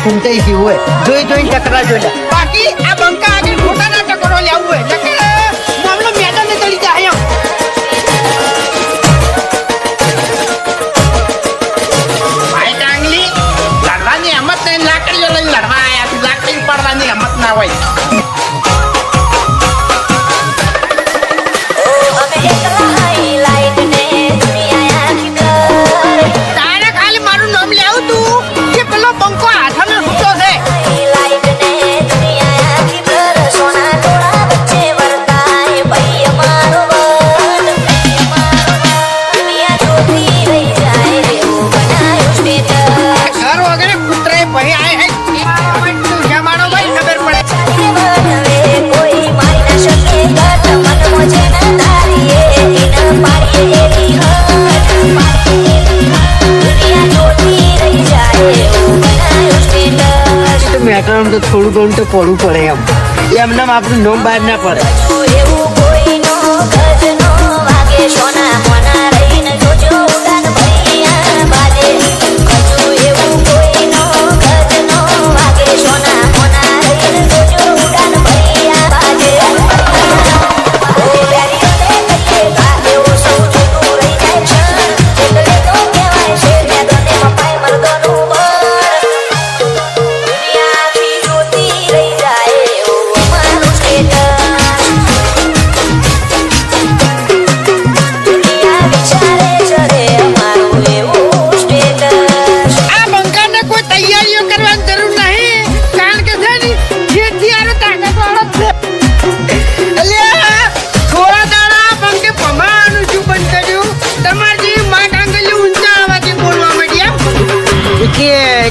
ફૂમતાઈ ગયું હોય જોઈ ચકરા જોઈ બાકી આ બંકા આગળ ખોટા ના ચકરો લેવું હોય મામલો મેદાન ને ચડી જાય એમ ભાઈ ડાંગલી લડવાની હિંમત નહીં લાકડીઓ લઈને લડવા આયા તું લાકડી પડવાની હિંમત ના હોય તો થોડું ઘણું તો પડવું પડે એમને આપણું નોમ બહાર ના પડે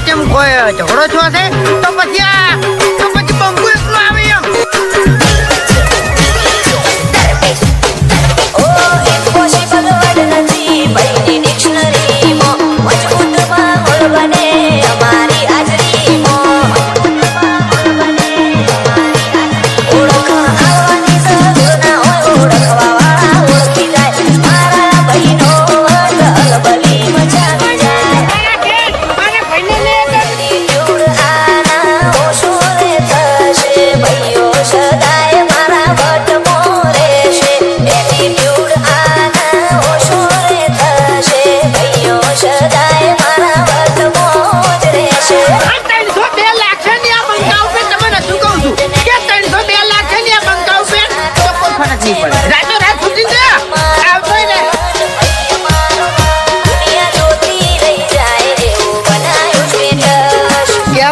કેમ કોઈ ઝઘડો છો છે તો પછી બંકુ એકલો આવે એમ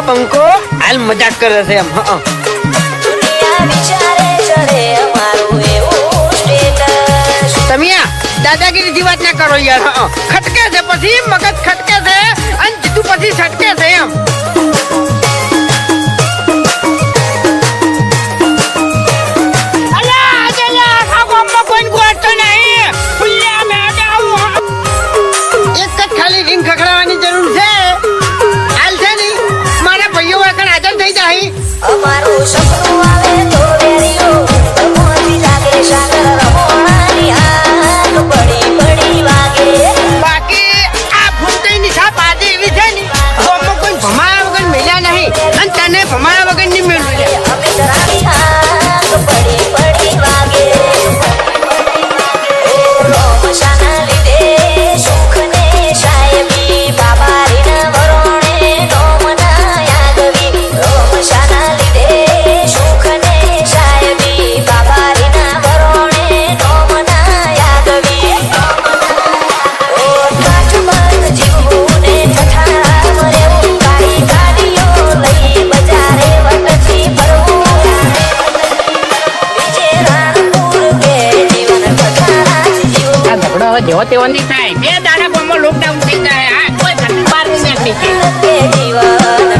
બંકો હાલ મજાક કરે છે એમ તમે દાદાગીરી વાત ના કરો યાર ખટકે છે પછી મગજ ખટકે છે અને જીતું પછી છટકે છે એમ એક જ ખાલી રીંગ ખખડાવવાની જરૂર છે અમારું સપનું આવે તો વેરીઓ મોતી લાગે સાગર રમોણાની આગ પડી વાગે બાકી આ ફૂમતાઈની છાપ આજે એવી છે ને તો કોઈ ભમાયા વગર મળ્યા નહીં અને તને ભમાયા વગર નહીં મળ્યું અમે તરાની આગ પડી વાગે મશાના લીધે સુખ ને સાહેબી બાબા રીના વરોણે નોમના યાદવી મશાના જેવો તેવો નહીં થાય બે દાડા ગામમાં લોકડાઉન થઈ જાય કોઈ ઘર બહાર નહીં નીકળી